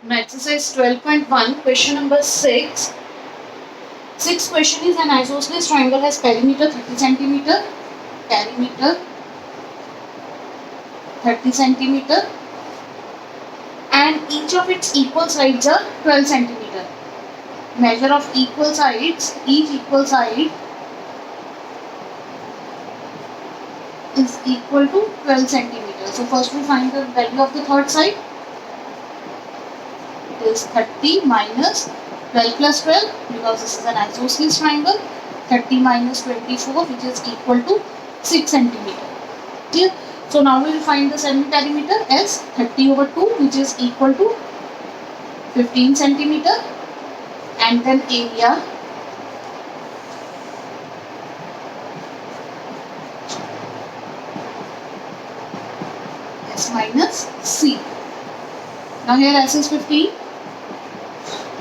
Now exercise 12.1, question number 6. Sixth question is an isosceles triangle has perimeter 30 centimeter, perimeter 30 centimeter, and each of its equal sides are 12 centimeter. Measure of equal sides, each equal side is equal to 12 centimeter. So first we find the value of the third side. It is 30 minus 12 plus 12, because this is an isosceles triangle. 30 minus 24, which is equal to 6 centimeter. Clear? So now we will find the semi-perimeter as 30 over 2, which is equal to 15 centimeter, and then area S minus C. Now here S is 15,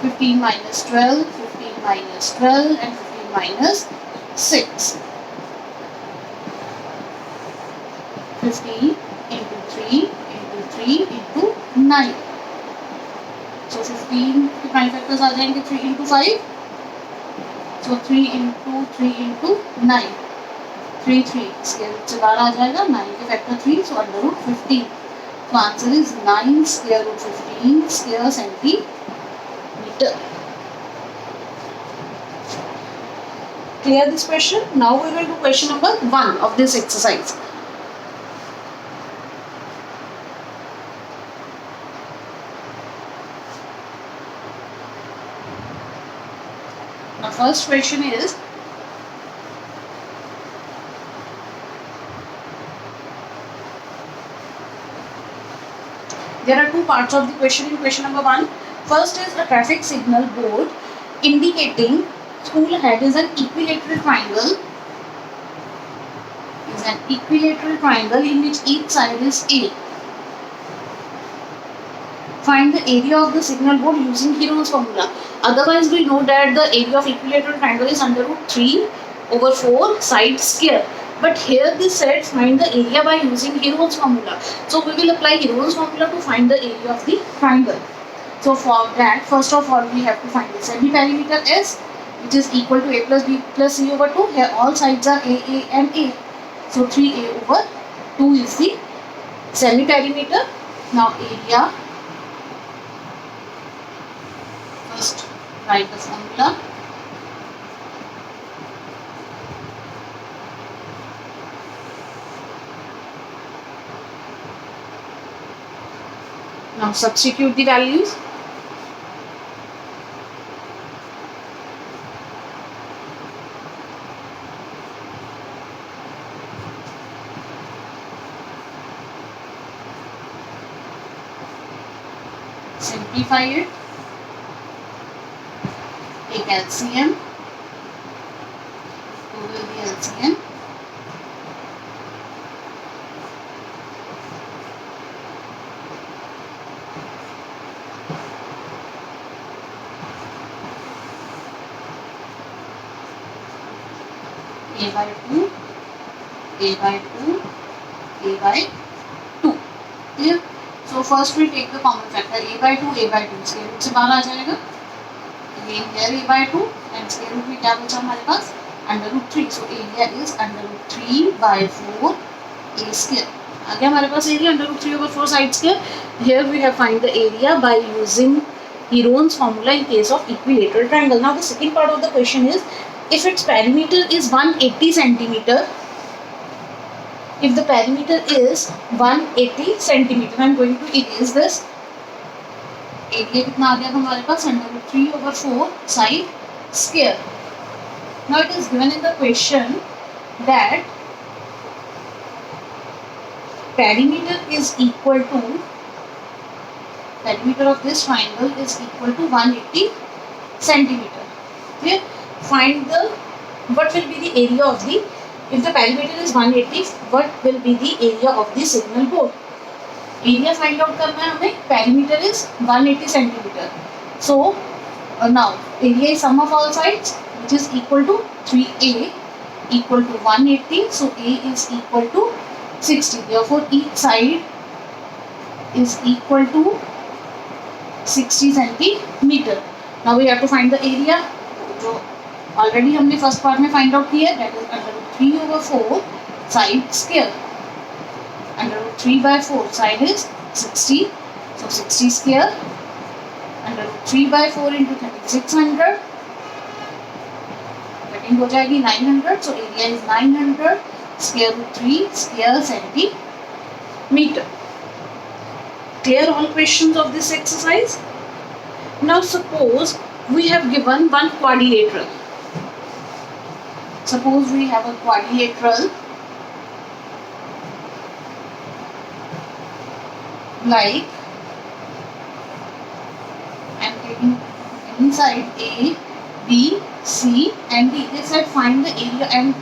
15 minus 12, 15 minus 12, and 15 minus 6. 15 into 3 into 3 into 9. So 15 के prime factors आ जाएंगे 3 into 5. So 3 into 9. 3 3 square root से बाहर आ जाएगा. 9 के factor 3, so under root 15. So answer is 9 square root 15 square centimeter. Clear this question? Now we will do question number 1 of this exercise. Now first question is, there are two parts of the question in question number 1. First is a traffic signal board indicating school head is an equilateral triangle. Is an equilateral triangle in which each side is A. Find the area of the signal board using Heron's formula. Otherwise, we know that the area of equilateral triangle is under root 3 over 4 side square. But here this said find the area by using Heron's formula. So we will apply Heron's formula to find the area of the triangle. So for that, first of all, we have to find the semi-perimeter S, which is equal to A plus B plus C over 2. Here all sides are A, and A. So 3A over 2 is the semi-perimeter. Now area. First write the formula. Now substitute the values. Simplify it. Take LCM. 2 will be LCM. A by 2, A by 2, A by 2. Clear? So first we take the common factor A by 2, A by 2. Square root से बाहर आ जाएगा. Again here A by 2, and square root में क्या बचा हमारे पास? Under root 3. So area is under root 3 by 4 A square. आ गया हमारे पास area under root 3 over 4 side square. Here we have find the area by using Heron's formula in case of equilateral triangle. Now the second part of the question is, if its perimeter is 180 centimeter, if the perimeter is 180 centimeter, I am going to erase this. Area कितना आ गया हमारे पास? Under root 3 over 4 side square. Now it is given in the question that perimeter is equal to, perimeter of this triangle is equal to 180 centimeter. Clear? Find the, what will be the area of the, if the perimeter is 180, what will be the area of the signal board? Area find out करना है हमें. Perimeter is 180 centimeter. So now area is sum of all sides, which is equal to 3A equal to 180. So A is equal to 60. Therefore each side is equal to 60 centimeter. Now we have to find the area. जो already हमने first part में find out किया, that is under root 3/4 side square. Under root 3/4 side is 60. So 60 square under root 3/4 into 3600. Cutting हो जाएगी 900. So area is 900 square root 3 square centimeter. Clear all questions of this exercise? Now suppose we have given one quadrilateral. Suppose we have a quadrilateral like, I am taking any side A, B, C and D. They said find the area, and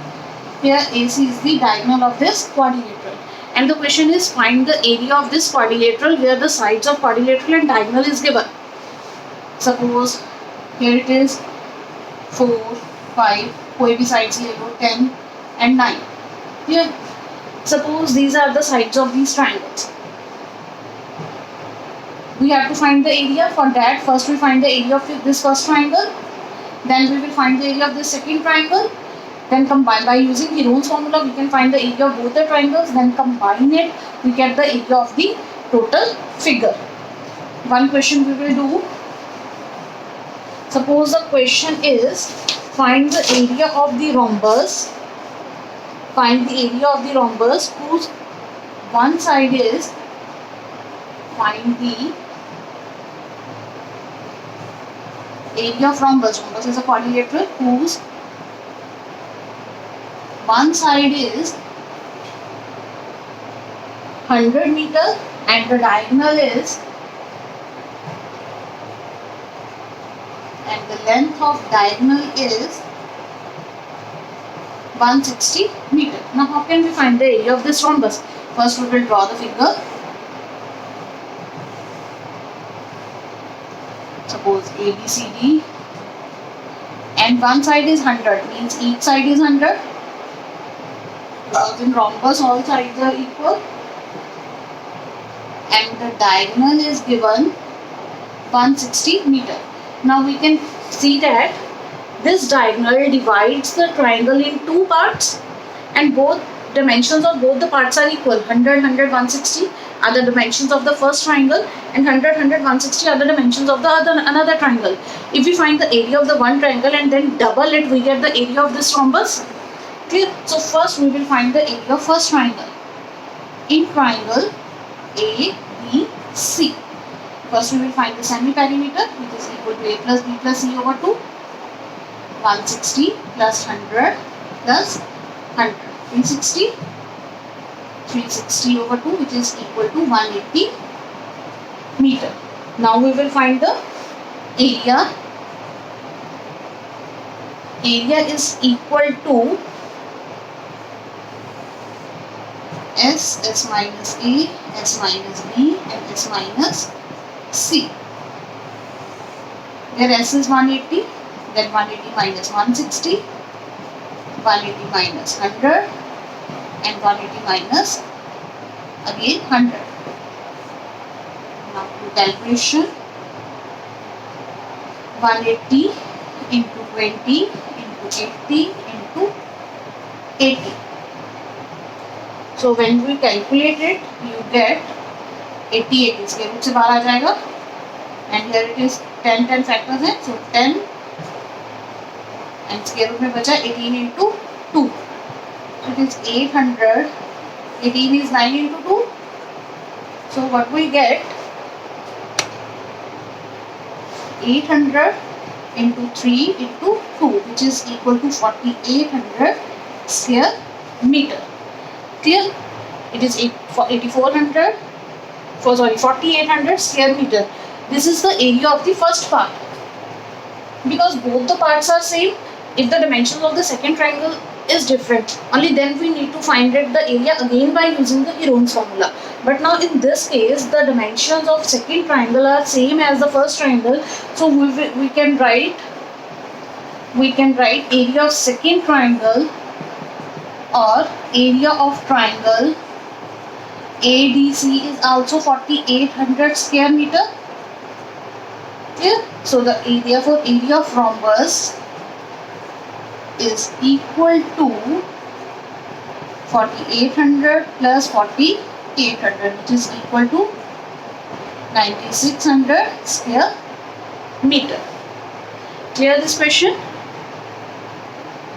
here AC is the diagonal of this quadrilateral. And the question is find the area of this quadrilateral where the sides of quadrilateral and diagonal is given. Suppose here it is 4, 5, कोई भी sides ले लो, 10 and 9. Here, suppose these are the sides of these triangles. We have to find the area. For that, first we find the area of this first triangle. Then we will find the area of the second triangle. Then combine by using Heron's formula, we can find the area of both the triangles. Then combine it, we get the area of the total figure. One question we will do. Suppose the question is find the area of the rhombus. Find the area of the rhombus whose one side is, find the area of rhombus. Rhombus is a quadrilateral whose one side is 100 meter and the diagonal is, and the length of diagonal is 160 meter. Now how can we find the area of this rhombus? First we will draw the figure. Suppose ABCD and one side is 100, means each side is 100. Because in rhombus all sides are equal, and the diagonal is given 160 meter. Now we can see that this diagonal divides the triangle in two parts and both dimensions of both the parts are equal. 100, 100, 160 are the dimensions of the first triangle and 100, 100, 160 are the dimensions of the another triangle. If we find the area of the one triangle and then double it, we get the area of this rhombus. Clear? So first we will find the area of first triangle. In triangle ABC, first we will find the semi-perimeter, which is equal to A plus B plus C over 2. 160 plus 100 plus 100. 360. 360 over 2, which is equal to 180 meter. Now we will find the area. Area is equal to S minus A, S minus B and S minus C. Where S is 180, then 180 minus 160, 180 minus 100 and 180 minus again 100. Now do calculation. 180 into 20 into 80 into 80. So when we calculate it, you get 88. इसके root से बाहर आ जाएगा. And here it is 10 factors है. So 10 and square root में बचा 18 into 2. So it is 800. 18 is 9 into 2. So what we get? 800 into 3 into 2, which is equal to 4800 square meter. Clear? It is 4800 square meter. This is the area of the first part. Because both the parts are same, if the dimensions of the second triangle is different, only then we need to find it the area again by using the Heron's formula. But now in this case, the dimensions of second triangle are same as the first triangle, so we can write area of second triangle or area of triangle ADC is also 4800 square meter. Clear? So the area for area of rhombus is equal to 4800 plus 4800, which is equal to 9600 square meter. Clear this question?